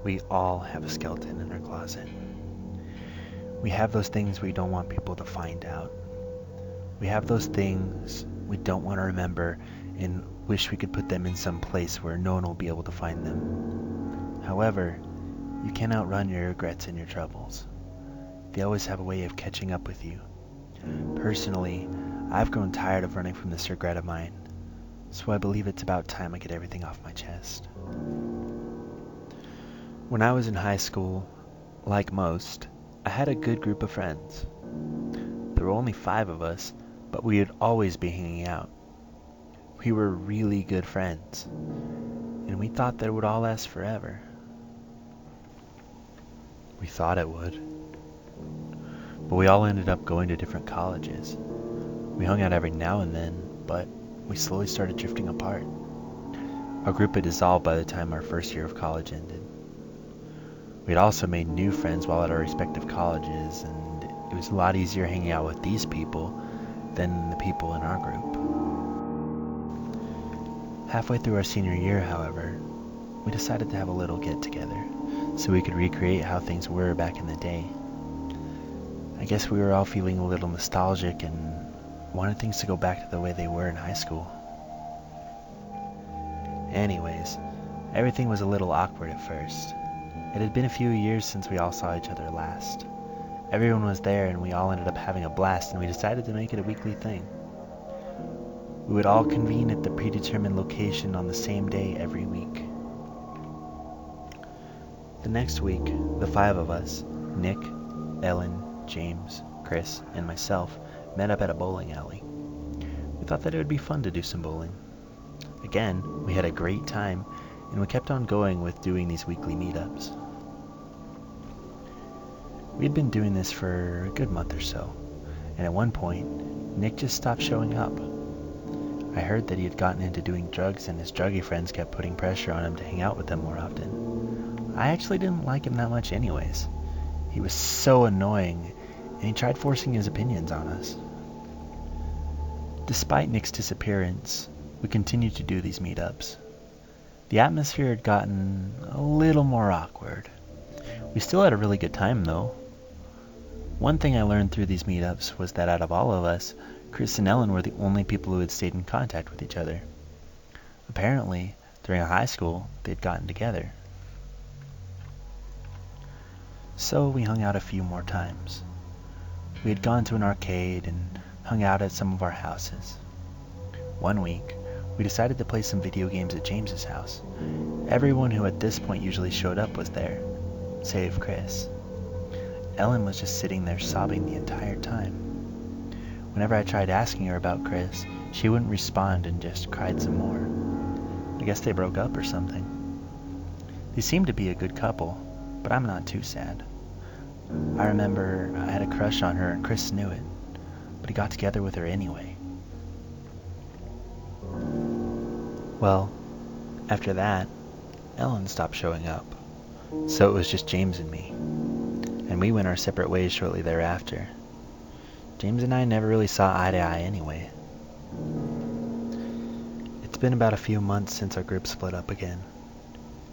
We all have a skeleton in our closet. We have those things we don't want people to find out. We have those things we don't want to remember and wish we could put them in some place where no one will be able to find them. However, you can't outrun your regrets and your troubles. They always have a way of catching up with you. Personally, I've grown tired of running from this regret of mine, so I believe it's about time I get everything off my chest. When I was in high school, like most, I had a good group of friends. There were only 5 of us, but we would always be hanging out. We were really good friends, and we thought that it would all last forever. We thought it would. But we all ended up going to different colleges. We hung out every now and then, but we slowly started drifting apart. Our group had dissolved by the time our first year of college ended. We had also made new friends while at our respective colleges, and it was a lot easier hanging out with these people than the people in our group. Halfway through our senior year, however, we decided to have a little get-together so we could recreate how things were back in the day. I guess we were all feeling a little nostalgic and wanted things to go back to the way they were in high school. Anyways, everything was a little awkward at first. It had been a few years since we all saw each other last. Everyone was there and we all ended up having a blast, and we decided to make it a weekly thing. We would all convene at the predetermined location on the same day every week. The next week, the 5 of us, Nick, Ellen, James, Chris, and myself, met up at a bowling alley. We thought that it would be fun to do some bowling. Again, we had a great time, and we kept on going with doing these weekly meetups. We had been doing this for a good month or so, and at one point, Nick just stopped showing up. I heard that he had gotten into doing drugs, and his druggy friends kept putting pressure on him to hang out with them more often. I actually didn't like him that much anyways. He was so annoying, and he tried forcing his opinions on us. Despite Nick's disappearance, we continued to do these meetups. The atmosphere had gotten a little more awkward. We still had a really good time though. One thing I learned through these meetups was that out of all of us, Chris and Ellen were the only people who had stayed in contact with each other. Apparently, during high school, they had gotten together. So we hung out a few more times. We had gone to an arcade and hung out at some of our houses. One week, we decided to play some video games at James's house. Everyone who at this point usually showed up was there, save Chris. Ellen was just sitting there sobbing the entire time. Whenever I tried asking her about Chris, she wouldn't respond and just cried some more. I guess they broke up or something. They seemed to be a good couple, but I'm not too sad. I remember I had a crush on her and Chris knew it, but he got together with her anyway. Well, after that, Ellen stopped showing up, so it was just James and me, and we went our separate ways shortly thereafter. James and I never really saw eye to eye anyway. It's been about a few months since our group split up again,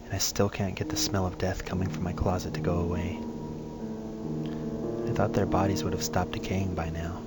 and I still can't get the smell of death coming from my closet to go away. I thought their bodies would have stopped decaying by now.